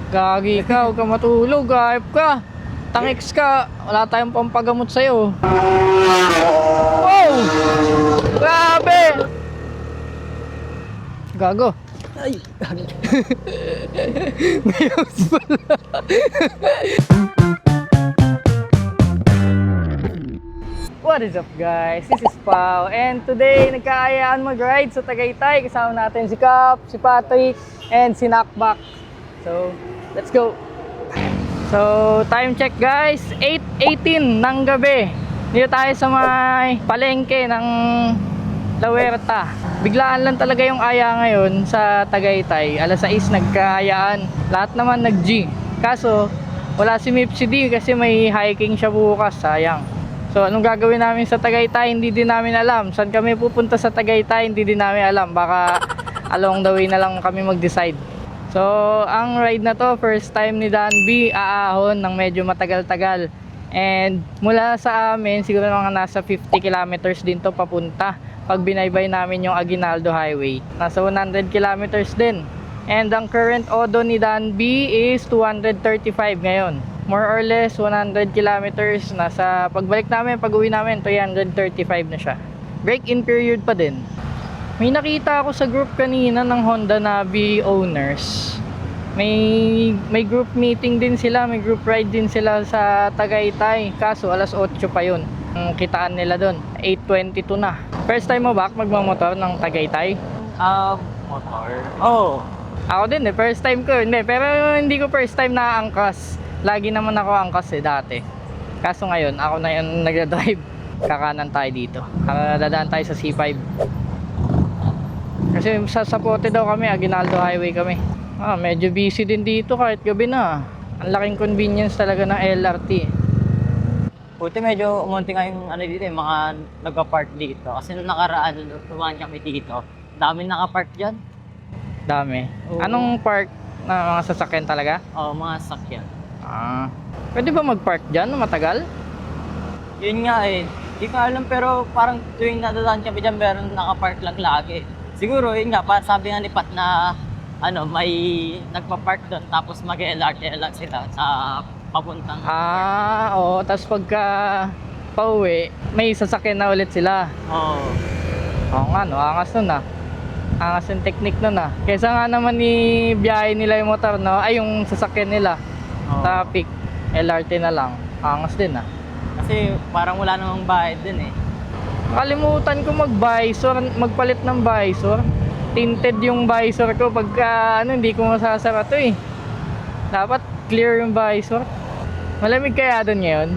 Gagi ka, huwag ka matulog, ayop ka. Tangix ka, wala tayong pampagamot sa'yo. Wow! Grabe! Gago. Ay, gagi. Mayos pala. What is up guys? This is Pao and today nagkaayaan mag-ride sa Tagaytay. Kasama natin si Cap, si Patrick, and si Knockback. So, let's go! So, time check guys, 8:18 ng gabi. Dito tayo sa may palengke ng La Huerta. Biglaan lang talaga yung aya ngayon sa Tagaytay. Alas 6 nagkaayaan. Lahat naman nag-G. Kaso, wala si Mipsy D kasi may hiking siya bukas. Sayang. So, anong gagawin namin sa Tagaytay? Hindi din namin alam. Saan kami pupunta sa Tagaytay? Hindi din namin alam. Baka along the way na lang kami mag-decide. So, ang ride na to, first time ni Dan B, aahon ng medyo matagal-tagal. And mula sa amin, siguro mga nasa 50 kilometers din to papunta. Pag binaybay namin yung Aguinaldo Highway, nasa 100 kilometers din. And ang current odo ni Dan B is 235 ngayon. More or less 100 kilometers. Nasa pagbalik namin, pag uwi namin, 335 na siya. Break-in period pa din. May nakita ako sa group kanina ng Honda Navi owners. May group meeting din sila, may group ride din sila sa Tagaytay. Kaso alas 8 pa yun. Ang kitaan nila doon, 8:22 na. First time mo ba magmamotor ng Tagaytay? Motor? Oo. Ako din first time ko. Hindi, pero hindi ko first time na angkas. Lagi naman ako angkas dati. Kaso ngayon, ako na yung nagdadrive. Kakanan tayo dito. Dadaan tayo sa C5. Kasi sa Sapote daw kami, Aguinaldo Highway kami. Medyo busy din dito kahit gabi na. Ang laking convenience talaga ng LRT. Buti medyo umunti nga yung dito, yung mga nagpa-park dito. Kasi nung nakaraan, tumaan kami dito. Daming naka-park dyan. Dami. Oo. Anong park na mga sasakyan talaga? Oo, mga sakyan. Pwede ba mag-park dyan? Matagal? Yun nga eh. Di ko alam pero parang tuwing nadadaan kami dyan, meron naka-park lang lagi. Siguro, yun nga, sabi nga ni Pat na may nagpa-park doon tapos mag-LRT lang sila sa papuntang Oo. Tapos pagka pauwi, may sasakyan na ulit sila. Oo. Oo nga, no? Angas nun Angas yung technique nun Kesa nga naman biyahe nila yung motor, no? Ay, yung sasakyan nila. Oo. Traffic. LRT na lang. Angas din, Kasi parang wala namang bayad din eh. Kalimutan ko magpalit ng visor. Tinted yung visor ko pagka hindi ko masasara to eh. Dapat clear yung visor. Malamig kaya doon ngayon?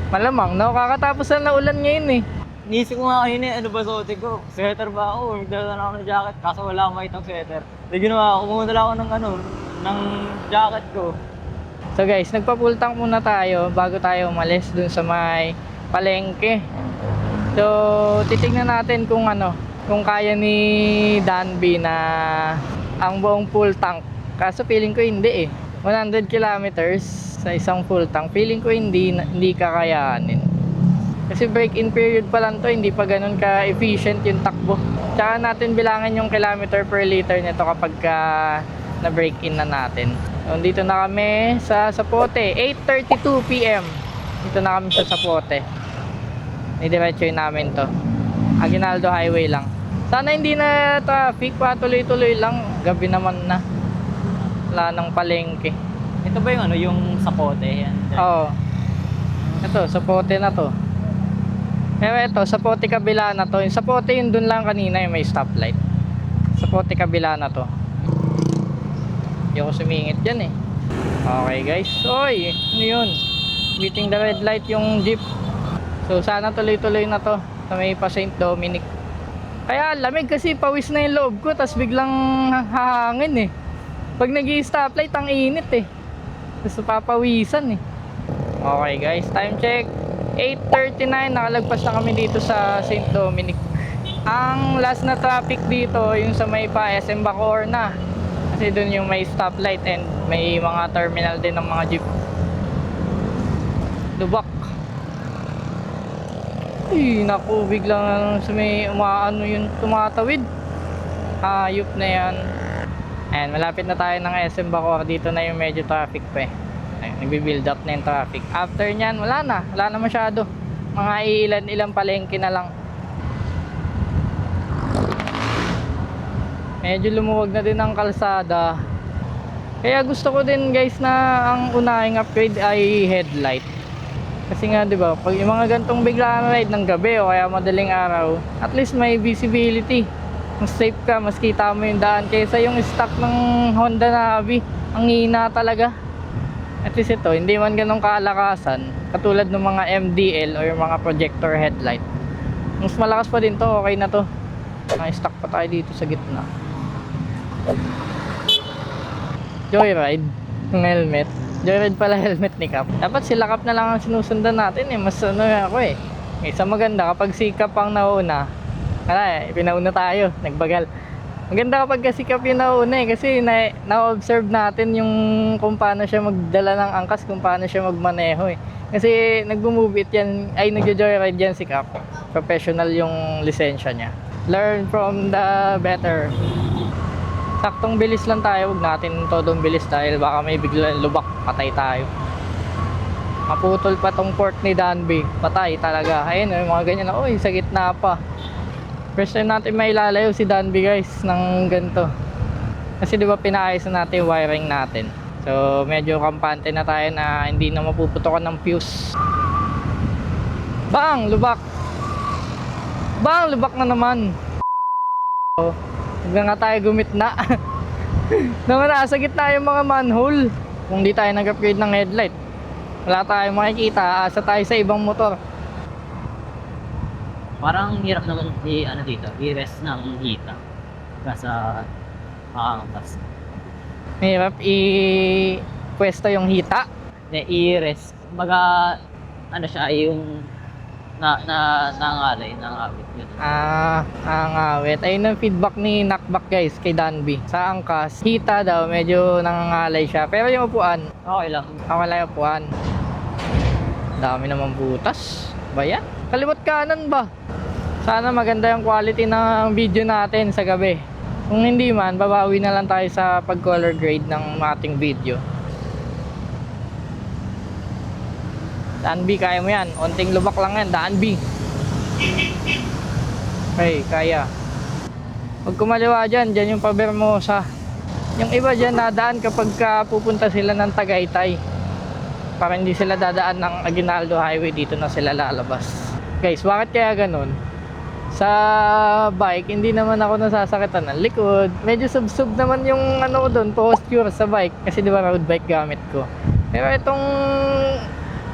Malamang, no? Kakatapos na ulan ngayon eh. Niisip ko nga kayo ano ba suotin ko? Sweater ba ako? Magdala na ako ng jacket kaso wala akong makitang sweater. Di ginawa ako, pumunta ako ng jacket ko. So guys, nagpa-full tank muna tayo bago tayo umalis dun sa may palengke. So, titingnan natin kung kaya ni Dan B na ang buong full tank. Kaso feeling ko hindi eh. 100 kilometers sa isang full tank. Feeling ko hindi kakayanin. Kasi break-in period pa lang to, hindi pa ganun ka-efficient yung takbo. Tsaka natin bilangan yung kilometer per liter nito kapag na-break-in na natin. So, dito na kami sa Sapote, 8:32 PM. Dito na kami sa Sapote. Nidiretsoy namin to. Aguinaldo Highway lang. Sana hindi na traffic, patuloy-tuloy lang. Gabi naman na. Wala nang palengke. Ito ba yung Sapote yan? Oo. Ito, Sapote na to. Pero ito, Sapote kabila na to. Yung Sapote yun dun lang kanina yung may stoplight. Sapote kabila na to. Hindi ako sumingit dyan eh. Okay guys. Oy, ano yun? Beating the red light yung jeep. So sana tuloy-tuloy na to sa may pa St. Dominic. Kaya lamig kasi pawis na yung loob ko. Tapos biglang hahangin eh. Pag nag-i-stoplight ang init eh. Tapos papawisan eh. Okay guys, time check 8:39, nakalagpas na kami dito sa St. Dominic. Ang last na traffic dito yung sa may pa SM Bacoor na. Kasi dun yung may stoplight and may mga terminal din ng mga jeep. Lubak. Ay, naku, biglang sa may yun, tumatawid. Hayop na yan. Ayan, malapit na tayo ng SM Bacoor. Dito na yung medyo traffic pa eh. Ayan, nagbi-build up na yung traffic. After nyan, wala na masyado. Mga ilan-ilang palengke na lang. Medyo lumuwag na din ang kalsada. Kaya gusto ko din guys na ang unahing upgrade ay headlight. Kasi nga 'di ba, pag yung mga gantong biglaan ride ng gabi o kaya madaling araw, at least may visibility. Mas safe ka, mas kita mo yung daan kaysa yung stock ng Honda Navi. Ang hina talaga. At least ito, hindi man ganong kalakasan katulad ng mga MDL o yung mga projector headlight. Mas malakas pa din to, okay na to. May stock pa tayo dito sa gitna. Joyride ng helmet. Joyride pala helmet ni Cap. Dapat sila Cap na lang ang sinusundan natin eh. Mas ano ako eh. Isa maganda kapag si Cap ang nauna. Kaya pinauna tayo. Nagbagal. Maganda kapag si Cap yung nauna eh. Kasi na-observe natin yung kung paano siya magdala ng angkas. Kung paano siya magmaneho eh. Kasi nag-move it yan. Ay nagjo-joyride yan si Cap. Professional yung lisensya niya. Learn from the better. Saktong bilis lang tayo, huwag natin todong bilis dahil baka may biglang lubak, patay tayo. Maputol pa tong port ni Danby, patay talaga. Ayun, yung mga ganyan na, uy, sa gitna pa. First time natin mailalayo si Danby guys ng ganito. Kasi di ba pinaayos na natin yung wiring natin. So medyo kampante na tayo na hindi na mapuputokan ng fuse. Bang! Lubak! Bang! Lubak na naman. So, huwag nga tayo gumitna. Naman nasa gitna yung mga manhole. Kung di tayo nag-upgrade ng headlight, wala tayong makikita. Asa tayo sa ibang motor. Parang hirap naman i-rest ng hita. Kasa makakangkas. Mahirap i-pwesto yung hita. I-rest. Baga, ano siya, yung nangawit yun. Ang awit. Ayun ang feedback ni Knockback guys kay Danby. Sa angkas, hita daw, medyo nangangalay siya. Pero yung upuan, Okay lang. wala yung upuan. Dami naman butas. Ba yan? Kaliwat kanan ba? Sana maganda yung quality ng video natin sa gabi. Kung hindi man, babawi na lang tayo sa pag-color grade ng ating video. Danby, kaya mo yan. Onting lubak lang yan, Danby. Okay, kaya. Huwag kumaliwa dyan, dyan yung pa-Bermosa. Yung iba dyan nadaan kapag pupunta sila ng Tagaytay. Para hindi sila dadaan ng Aguinaldo Highway, dito na sila lalabas. Guys, bakit kaya ganun? Sa bike, hindi naman ako nasasakitan ng likod. Medyo sub-sub naman yung ano ko doon, posture sa bike. Kasi di ba road bike gamit ko. Pero itong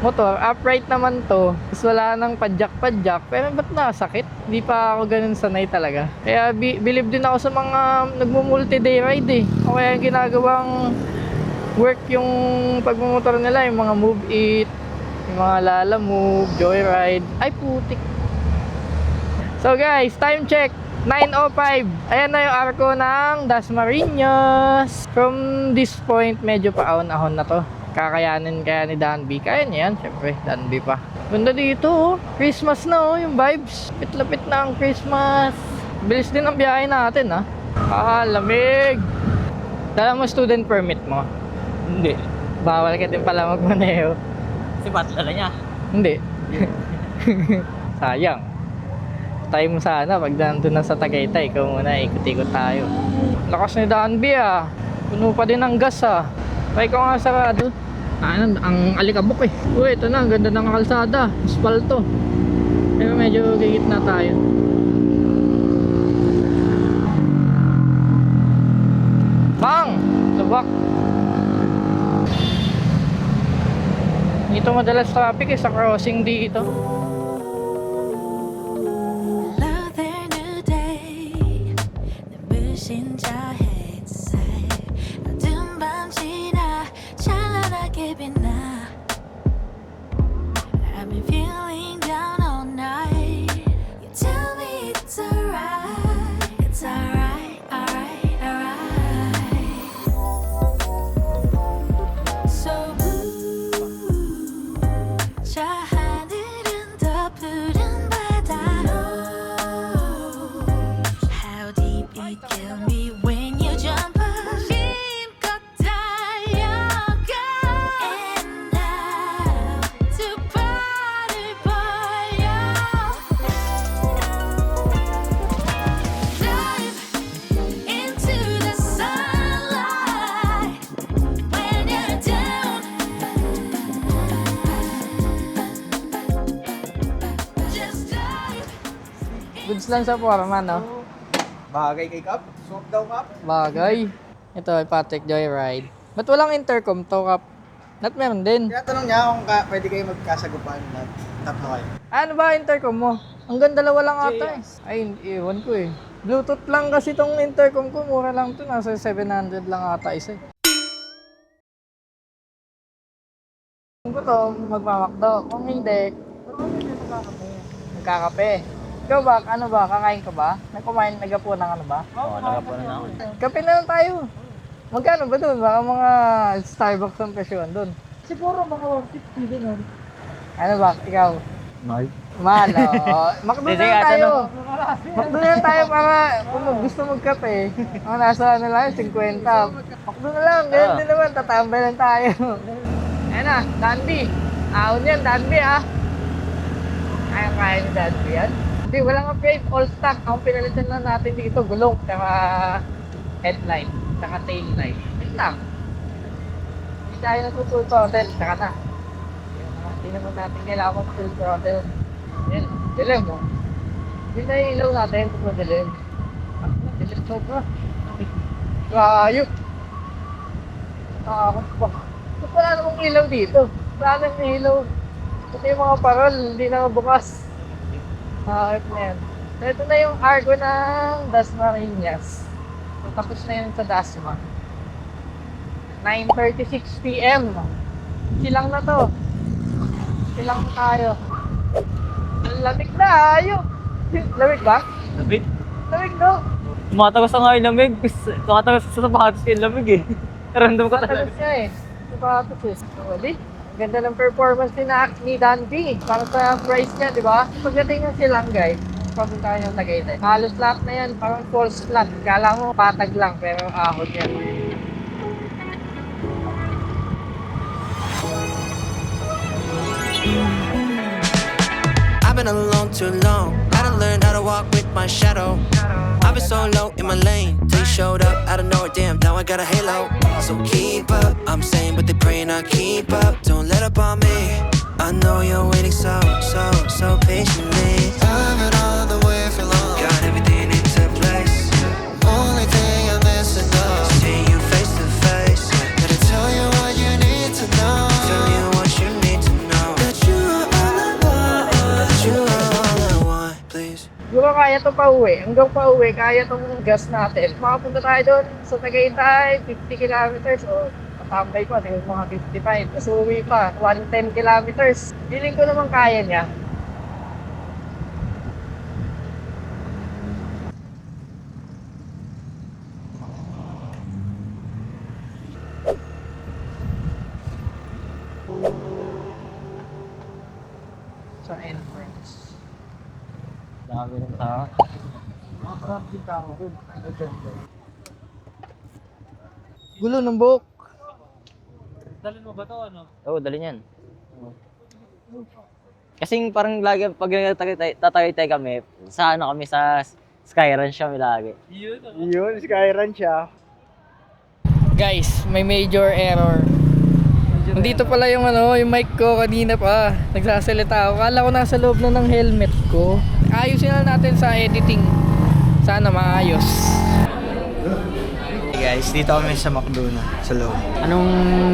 motor, upright naman to. Tapos wala nang padjak-padjak. Pero ba't nasakit? Di pa ako ganun sanay talaga. Kaya believe din ako sa mga nagmo-multi-day ride eh. O kaya ginagawang work yung pagmumotor nila. Yung mga Move It, yung mga Lala Move, Joyride. Ay putik. So guys, time check. 9:05. Ayan na yung arko ng Dasmariñas. From this point, medyo pa-ahon-ahon na to. Kakayanin kaya ni Danby. Kaya niya yan, syempre. Danby pa. Ganda dito, oh. Christmas na, oh, yung vibes. Lapit na ang Christmas. Bilis din ang biyahe natin, ha. Lamig. Dala mo student permit mo? Hindi. Bawal ka din pala magmaneho. Kasi patala niya. Hindi. Sayang. Tayo mo sana pag nandun na sa Tagaytay. Ikaw muna, ikot-ikot tayo. Lakas ni Danby, ah. Puno pa din ang gas, ah. Try ko nga sarado. Ang alikabok eh. Uy, ito na, ang ganda ng kalsada. Aspalto. Pero medyo gigit na tayo. Bang! Lubak. Dito madalas traffic eh, sa crossing dito. I've been feeling down all night. You tell me it's alright, alright. So blue, 저 하늘은 Ayos lang sa forma, no? Bagay kay Kap. Swap daw, Kap. Bagay. Ito, Patrick Joyride. Ba't walang intercom to, Kap? Not meron din. Kaya tanong niya kung pwede kayo magkasagupan na tatlo kayo. Ano ba intercom mo? Hanggang dalawa lang ata eh. Ay, iwan ko eh. Bluetooth lang kasi tong intercom ko. Mura lang to. Nasa 700 lang ata isa eh. Kung to, magmamakdo. Kung hindi, magkakape. Ikaw ba? Ano ba? Kakain ka ba? Nagkumain, nagapo ng ano ba? Oo, nagapunan ako. Kape na lang tayo. Magkano ba doon? Baka mga Starbucks ang presyon doon. Siguro mga 150 din nun. Ano ba? Ikaw? Mahal. Mahal, oo. Makdo na Sige, lang tayo. ano? Makdo na lang tayo para kung gusto magkape. Ang nasa ano lang, 50. Makdo na lang. Ganyan din naman. Tatambay lang tayo. Ayan na, Danby. Ahon yan, Danby ah. Kaya ni Danby yan. Hindi, walang upgrade. All stock. Ang pinalitan lang natin dito, gulong. Saka headlight. Saka tail light. Yun lang. Hindi tayo natutul throttle. Saka na. Hindi naman natin kailangan full throttle. Yan. Dilim mo. Yun na yung ilaw natin. Ito dilim. Dilim to ba? Ayok. Nakakot pa. Ito wala namang ilaw dito. Wala namang ilaw. Ito yung mga parol. Hindi na bukas. Ayok na yan. So ito na yung argo ng Dasmariñas. So, tapos na yun sa Dasma. 9:36 PM. Silang na to. Silang na tayo. Ang lamig na, ayok. Lamig ba? Lamig? Lamig no? Tumatagos na nga yung lamig. Tumatagos sa sapatos yung lamig eh. Random ka talaga. Matalas niya eh. Sapatos eh. Wali. Ang ganda ng performance ni Danby. Para sa price niya, di ba? Pagdating ng Silangay, pagdating tayo ng Tagaytay. Halos lahat na yan, parang false flat. Kala mo patag lang, pero ahon yan. I've been alone too long. Gotta learn how to walk with my shadow. I've been so low in my lane till you showed up out of nowhere. Damn, now I got a halo. So keep up. I'm saying, but they praying I keep up. Don't let up on me. I know you're waiting so patiently. I've been on the way for long. Got everything into place. Only thing I'm missing is seeing you face to face. Gotta tell you what you need to know. Tell you what you need to know. That you are all I want. That you are all I want. Please. Siguro kaya ito pa uwi. Hanggang pa uwi, kaya itong gas natin. Makapunta tayo doon sa Tagaytay, 50 kilometers o matambay pa, tingin mga 55. Tapos uwi pa, 110 kilometers. Feeling ko naman kaya niya. Sa entrance. Dami ng tao. Gulo ng buhok. Dalhin mo ba to ano? Oo, dalhin yan. Kasing parang lagi pag tatagay kami, sa ano kami sa Skyranch kami lagi. Yun, Skyran siya. Guys, may major error. Nandito pala yung yung mic ko kanina pa. Nagsasalita ako. Kala ko nasa loob na ng helmet ko. Ayusin na natin sa editing. Sana maayos. Hey guys, dito kami sa McDo na, sa loob. Anong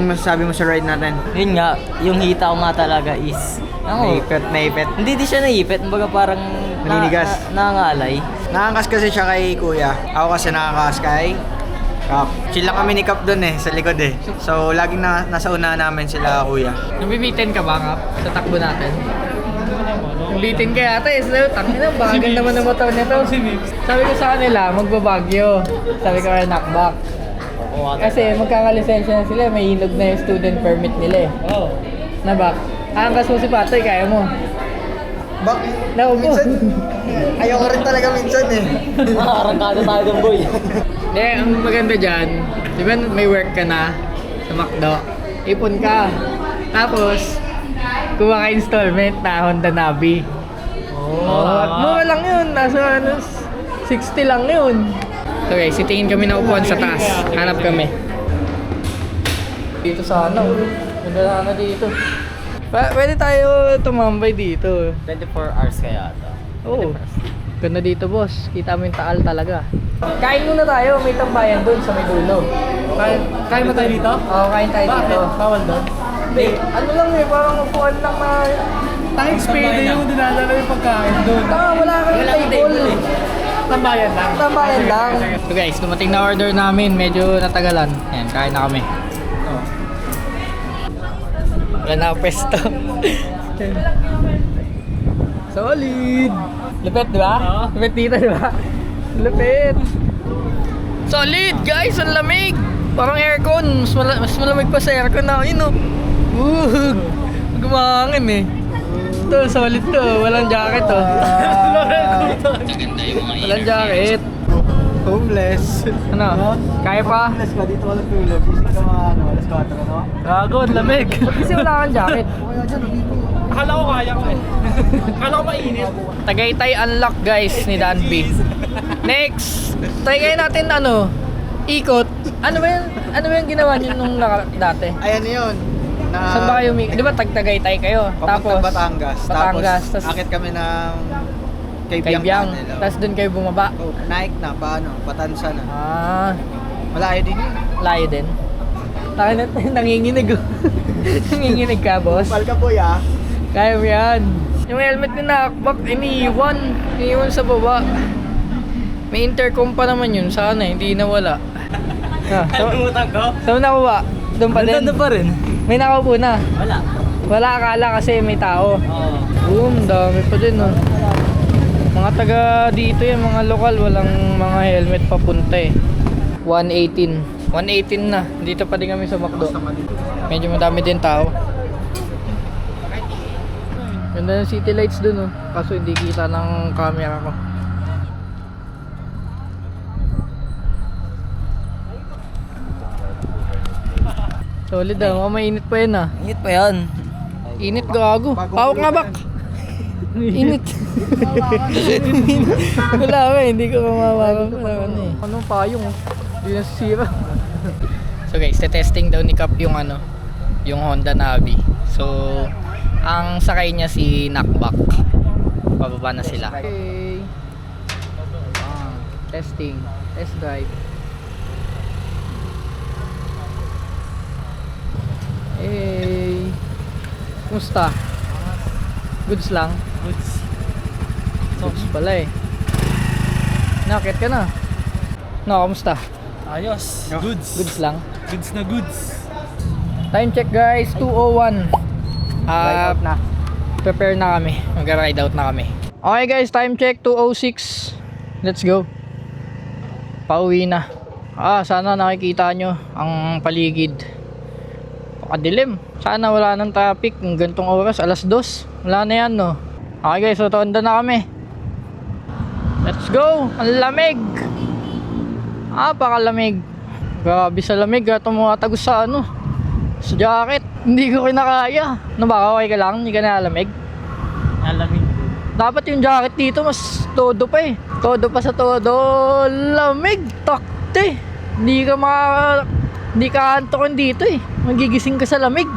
masasabi mo sa ride natin? Yun nga, yung hita ko nga talaga is Naipit. Hindi di siya naipit, kumbaga parang Naninigas. nangangalay. Nakangkas kasi siya kay Kuya. Ako kasi nakangkas kay Kap. Chill lang kami ni Kap doon eh, sa likod eh. So, laging nasa una namin sila Kuya. Nabibitin ka ba, Kap? Sa takbo natin? Nabibitin ka yata eh. Tangina, bagal naman ang motor nito. Sabi ko sa kanila, magbabagyo. Sabi ko kay knockback. Kasi magkakalisensya na sila, may hinog na yung student permit nila eh. Oo. Nabak. Angkas mo si Patoy, kaya mo. Naubo. Minsan, ayoko rin talaga minsan eh. Arangkada tayo dun, boy. Hindi, ang maganda dyan, di ba may work ka na sa McDo, ipon ka. Tapos, kuha ka installment na Honda Navi. At mura lang yun, nasa 60 lang yun. So guys, sitingin kami na upuan sa taas. Hanap kami. Dito sana, ganda sana dito. Pwede tayo tumambay dito. 24 hours kaya ata. Oo. Ganda dito, boss. Kita mo yung Taal talaga. Kain muna tayo. May tambayan doon sa may dulo. Kain mo tayo dito? Oo, kain tayo dito. Bawal doon? Hindi. Ano lang eh, parang upuan lang na... Tanging spade yung dinadala yung pagkain doon. Wala kang table. Tambayan lang. Tambayan lang. So guys, dumating na order namin. Medyo natagalan. Ayan, kain na kami. Wala na pesto. Solid! Lupit, di ba? Lupit dito, di ba? Lupit! Solid, guys! Ang lamig! Parang aircon. Mas malamig pa sa aircon na. Yun, oh. Gumangin eh. Ito, solid to. Walang jacket, oh. Walang jacket. Homeless. Ano? Kaya pa? Homeless ka, dito walang tulog. Isip ka mga alas 4, ano? Gago, ang lamig. Kasi wala kang jacket. Akala ko kaya ko eh. Akala ko mainit. Tagaytay unlock, guys, ni Dan B. Next! Tagay natin ikot. Ano ba yung ginawa niyo nung dati? Ayan yun. Saan ba kayo di ba Tagaytay kayo? Papuntang Batangas. Batangas. Tapos akit kami ng Kaybyang Kaybyang. Tunnel. Tapos doon kayo bumaba. Naik na, Patansa na. Malayo din yun. Layo din. Nanginginig. Nanginginig ka, boss. Pal ka po, ya. Kaya mo yan. Yung helmet ni Nakbak, iniiwan sa baba. May intercom pa naman yun. Sana, hindi nawala. Kalimutan ko. Saan nakuha? Doon pa din? Doon pa rin. May nakaupo na? Wala. Wala, akala kasi may tao. Oo. Boom, dami pa din, oh. Mga taga dito yan, mga lokal, walang mga helmet papunta eh. 118 na. Dito pa din kami sa McDo. Medyo madami din tao. Ganda ng city lights dun, oh. Kaso hindi kita ng camera ko. Solid ah, mainit pa yan ah. Init pa yan. Init gago. Pawak nga bak. Init. Wala ka, hindi ko mamawakan. Anong payong? Hindi nasisira. So guys, testing daw ni Cap yung yung Honda Navi. So, ang sakay niya si Nakbak. Pababa na sila. Okay. Testing. Test drive. Hey. Kumusta? Goods lang? Goods pala eh. Nakit ka na. Kamusta? Ayos. Goods. Goods lang? Goods na goods. Time check guys, 2:01. Ride out na. Prepare na kami. Mag-ride out na kami. Okay guys, time check 2:06. Let's go. Pauwi na. Sana nakikita nyo ang paligid. Pakadilim. Sana wala nang traffic ng gantong oras, alas 2. Wala na yan, no. Okay guys, so tonda na kami. Let's go. Ang lamig. Pakalamig. Grabe sa lamig. Tumatagos sa sa jacket. Hindi ko kinakaya. Baka okay ka lang? Hindi ka nalamig? Nalamig. Dapat yung jacket dito mas todo pa eh. Todo pa sa todo. Lamig. Takte. Hindi ka antokin dito eh. Magigising ka sa lamig.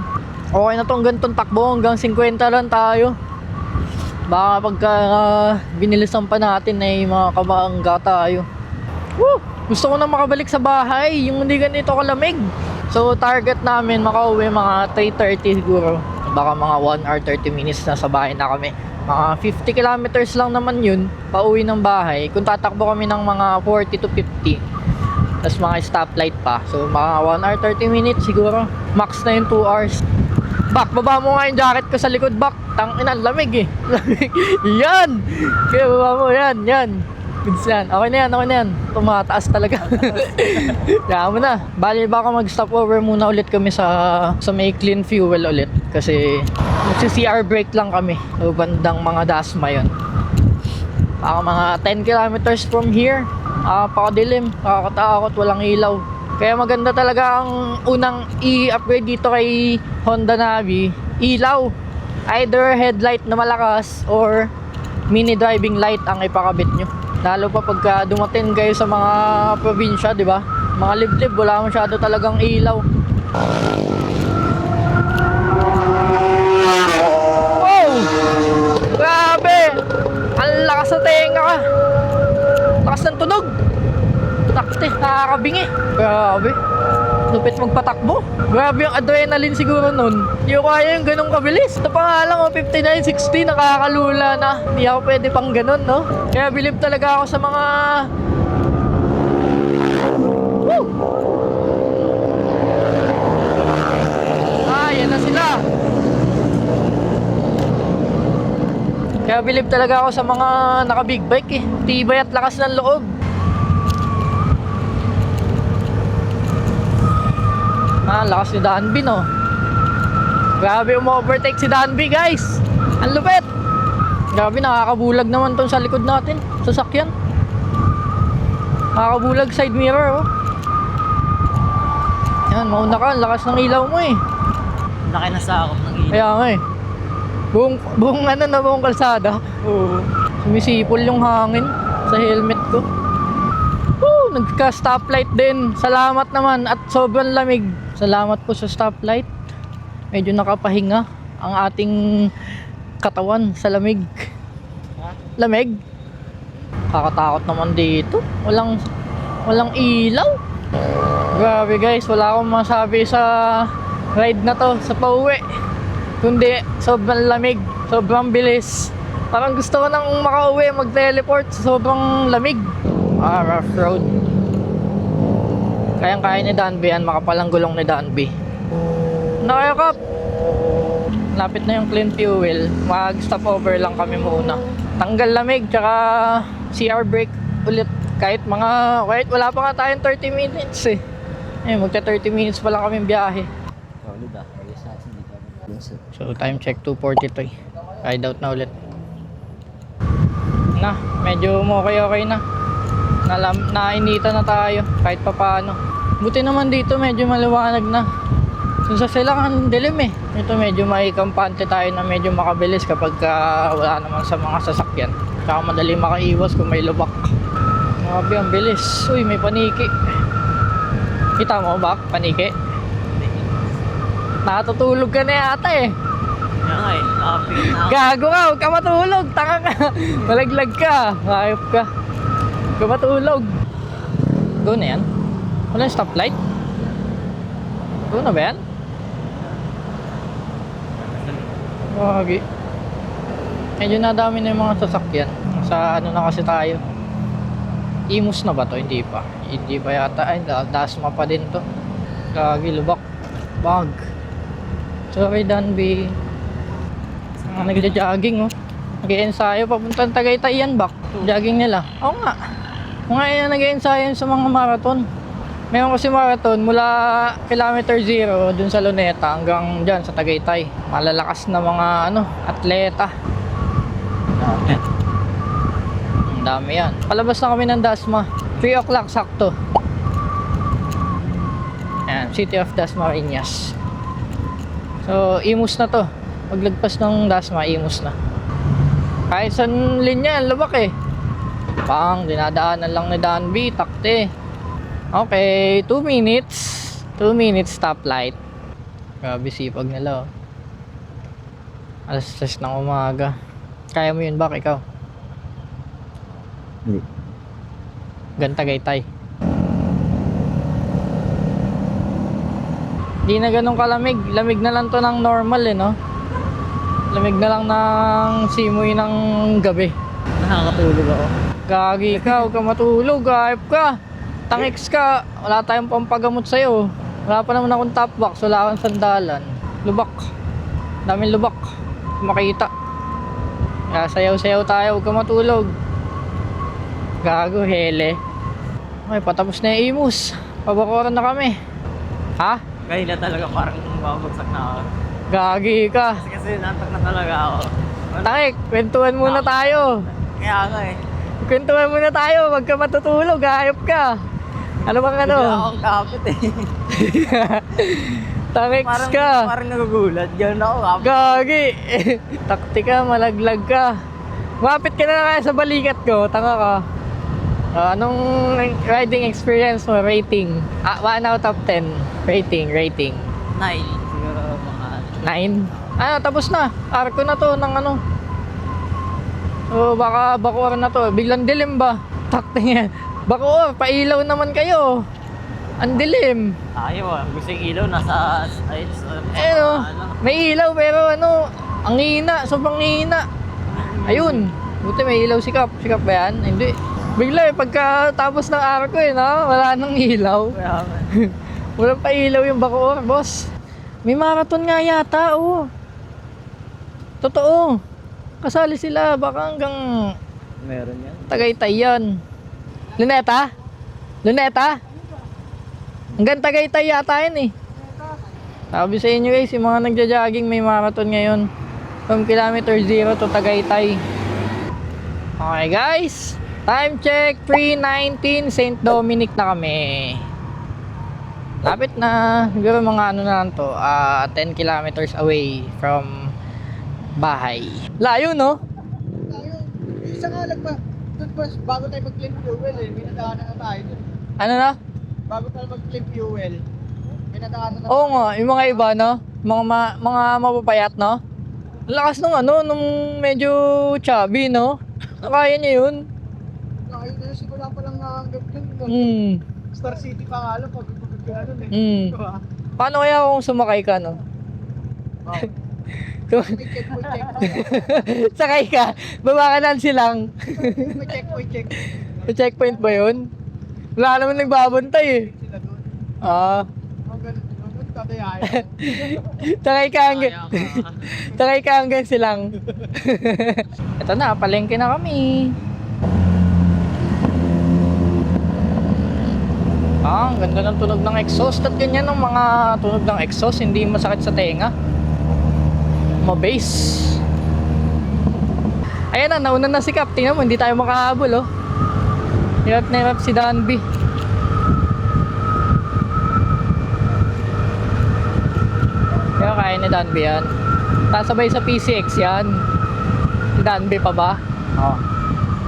Okay na tong gantong takbo. Hanggang 50 lang tayo. Baka pagka binilisan pa natin ay makakabangga tayo. Woo! Gusto ko na makabalik sa bahay. Yung hindi ganito kalamig. So target namin makauwi mga 3:30 siguro. Baka mga 1 hour 30 minutes na sa bahay na kami. Mga 50 kilometers lang naman yun pauwi ng bahay. Kung tatakbo kami ng mga 40 to 50. Tapos mga stoplight pa. So mga 1 hour 30 minutes siguro. Max na yung 2 hours. Bak, baba mo nga yung jacket ko sa likod, Bak. Tangina, lamig eh. Lamig. Yan! Kaya baba mo, yan. Goods yan. Okay na yan. Tumataas talaga. Kaya mo na. Bali baka mag-stopover muna ulit kami sa may clean fuel ulit. Kasi magsi-CR break lang kami. So, bandang mga Dasma yun. Baka mga 10 kilometers from here. Pakadilim. Nakakatakot. Walang ilaw. Kaya maganda talaga ang unang i-upgrade dito kay Honda Navi. Ilaw. Either headlight na malakas or mini driving light ang ipakabit nyo. Lalo pa pagka dumating kayo sa mga probinsya, di ba? Mga liblib, wala masyado talagang ilaw. Wow! Grabe! Ang lakas sa tenga ka! Puti, nakakabingi. Grabe. Lupit magpatakbo. Grabe yung adrenaline siguro nun. Hindi ko kaya yung ganong kabilis. Ito pa nga lang, 59-60, nakakalula na. Hindi ako pwede pang ganon, no? Kaya bilib talaga ako sa mga... Woo! Ah, yan na sila. Kaya bilib talaga ako sa mga naka-big bike eh. Tibay at lakas ng loob. Ah, lakas ni Danby, no? Grabe umo-overtake si Danby, guys. Ang lupit. Grabe, nakakabulag naman tong sa likod natin. Sasakyan. Nakakabulag side mirror, oh. Yan, mauna ka. Ang lakas ng ilaw mo, eh. Laki na sakop ng ilaw. Kaya nga, eh. Buong kalsada. Oo. Sumisipol yung hangin sa helmet ko. Woo! Nagka-stoplight din. Salamat naman at sobrang lamig. Salamat po sa stoplight. Medyo nakapahinga ang ating katawan sa lamig. Lamig. Kakatakot naman dito. Walang ilaw. Grabe guys, wala akong masabi sa ride na to sa pauwi. Kundi sobrang lamig, sobrang bilis. Parang gusto ko nang makauwi, mag-teleport sa sobrang lamig. Rough road. Kayang-kaya ni Danby yan, makapalang gulong ni Danby. Nakayakap! Lapit na yung clean fuel, mag-stop over lang kami muna. Tanggal lamig, tsaka CR brake ulit. Kahit wala pa nga tayong 30 minutes eh. Magta 30 minutes pa lang kami biyahe. So time check 2:43. Ride out na ulit. Na, medyo okay na. Nainita na tayo kahit papaano. Buti naman dito medyo maliwanag na. Kung sa silangan dilim eh. Ito medyo may kampante tayo na medyo makabilis kapag wala naman sa mga sasakyan. Saka madali makaiwas kung may lubak. Grabe ang bilis. Uy, may paniki. Kita mo ba? Paniki. Natutulog ka na yata eh. Kaya nga eh, nakapigil na ako. Gago ka, huwag ka matulog. Taka ka. Malaglag ka. Hayop ka. Huwag ka matulog. Go na yan. Wala yung stoplight? Go na ba yan? Wagi. Medyo nadami na yung mga sasakyan. Sa ano na kasi tayo. Imus na ba to? Hindi pa. Hindi pa yata. Ay, dasma pa din to. Gagi, lubak. Bag. Sorry, Danby. Nagja-jogging, oh. Nag-i-ensayo. Papuntang Tagaytay yan, bak. Jogging nila. Oo nga. Kung nga yan, nag-i-ensayo sa mga marathon. Mayroon kasi marathon mula kilometer 0 dun sa Luneta hanggang dyan sa Tagaytay. Malalakas na mga atleta. Ang dami yan. Palabas na kami ng Dasma. 3 o'clock sakto. Ayan, City of Dasmariñas. So, imus na to. Paglagpas ng Dasma, imus na. Kahit saan linya, lubak eh. Dinadaanan lang ni Danby, takte. Okay, 2 minutes. 2 minutes stoplight. Grabe sipag nila, oh. Alas 6 ng umaga. Kaya mo yun, bak, ikaw? Hindi. Tagaytay. Di na ganun kalamig. Lamig na lang to ng normal eh, no? Lamig na lang ng simoy ng gabi. Nakakatulog ako. Gagi ka, huwag ka matulog, ayop ka. Tangix ka, wala tayong pampagamot sa'yo. Wala pa naman akong top box, wala akong sandalan. Lubak. Daming lubak. Makita. Kaya sayaw-sayaw tayo, huwag ka matulog. Gago, hele. Okay, patapos na yung imus. Pabakoran na kami. Ha? Kanina talaga parang mabagsak na ako. Gagi ka. Kasi nantok na talaga ako. Tangik, kwentuhan muna tayo. Kaya nga eh. Kwentuhan muna tayo, wag ka matutulog, hayop ka. Ano bang ano? Bigla akong kapit eh. Tangik Parang, ka. parang nagugulat. Gano'n ako kapit. Gagi. Taktika, malaglag ka. Mapit ka na kaya sa balikat ko, tanga ka. Anong riding experience mo? Rating? 1 out of 10. Rating. 9. Siguro mga 9? Tapos na. Arko na to ng ano. So baka bakuran na to. Biglang dilim ba? Takting yan. Bako, pailaw naman kayo. Ang dilim. Ayaw ah. Gusto yung ilaw nasa... Ay, Eh no, may ilaw pero ano, ang hina, sobrang hina. Ayun, buti may ilaw si Kap. Si Kap ba yan? Hindi. Bigla eh, pagkatapos ng araw ko eh, no? Wala nang ilaw. Walang pa ilaw yung Bacoor, boss. May marathon nga yata, oh. Totoo. Kasali sila, baka hanggang Meron yan. Tagaytay yan. Luneta? Luneta? Hanggang Tagaytay yata yun eh. Sabi sa inyo guys, yung mga nagja-jogging may marathon ngayon. From kilometer 0 to Tagaytay. Okay guys, time check, 3:19, St. Dominic na kami. Lapit na, siguro mga ano na lang to, 10 kilometers away from bahay. Layo no? Isa nga lang ba? Doon ba, bago tayo mag-claim fuel eh, may nadaanan na tayo doon. Ano na? Bago tayo mag-claim fuel, may nadaanan na Oo nga, yung mga iba no? Mga mapapayat no? Ang lakas nung ano, nung medyo chubby no? Kaya niya yun. Ayun na, siguro pa lang hanggang yun. Star City pa nga lang, pag-pagod ka na doon eh. Diba? Paano kaya kung sumakay ka no? May checkpoint. Sakay ka, baba ka ng silang. May checkpoint. May checkpoint ba yun? Wala naman nagbabantay eh. Sila doon. Ah, Ganun, tatayayan. sakay ka hanggang silang. Ito na, palengke na kami. Ang ganda ng tunog ng exhaust at ganyan ng mga tunog ng exhaust, hindi masakit sa tenga. Mabase. Ayan na, nauna na si Cap. Tingnan mo, hindi tayo makahabol oh. Hirap na hirap si Danby. Kaya kaya ni Danby yan. Tasabay sa PCX yan. Si Danby pa ba? Oo.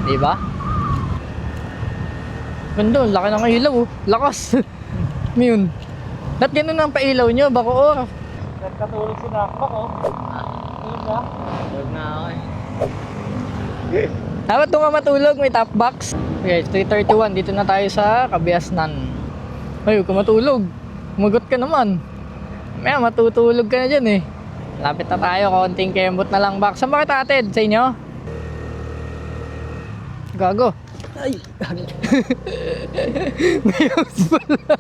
Diba? Ganda, laki ng ilaw oh. Lakas. Yun. Ba't ganun ang pailaw nyo? Bacoor. Nagkatulog si Nakbak, oh. Tulog na. Tulog na ako eh. Dapat nung ka matulog, may top box. Okay, 3:31. Dito na tayo sa Kabiasnan. Ay, huwag ka matulog. Umagot ka naman. May matutulog ka na dyan eh. Lapit na tayo, konting kembot na lang box. Saan ba kita atid? Sa inyo? Gago. Ay, may hams pala.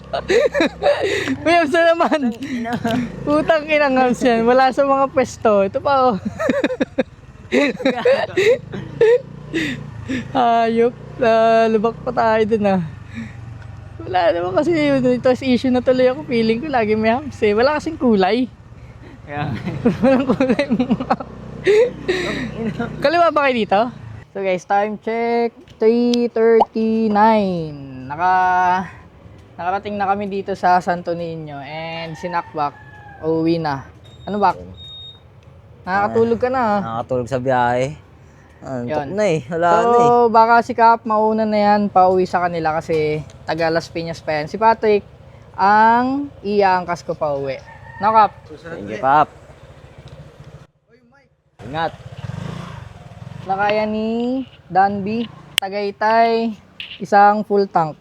May hams na naman. Putang inang hams yan. Wala sa mga pwesto. Ito pa oh. Hayop. Lubak pa tayo dun ah. Wala naman kasi ito issue na tuloy ako. Feeling ko lagi may hams eh. Wala kasing kulay. Walang kulay mo. Kaliwa ba kayo dito? So guys, time check. 3:39. Nakarating na kami dito sa Santo Niño and si Nakbak uuwi na. Ano bak? Nakakatulog ka na ah. Nakakatulog sa biyahe. Yun. Na eh. Wala na eh. So baka si Kap mauna na yan pauwi sa kanila kasi taga Las Piñas pa yan. Si Patrick ang iangkas ko pauwi. No Kap? Thank you, Pap. Ingat. Nakaya ni Danby Tagaytay, isang full tank.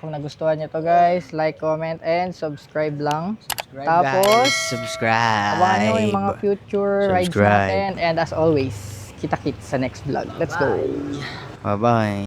Kung nagustuhan nyo to guys, like, comment, and subscribe lang. Tapos, subscribe. abangan nyo yung mga future rides Subscribe. natin. And as always, kita-kits sa next vlog. Let's go! Bye-bye.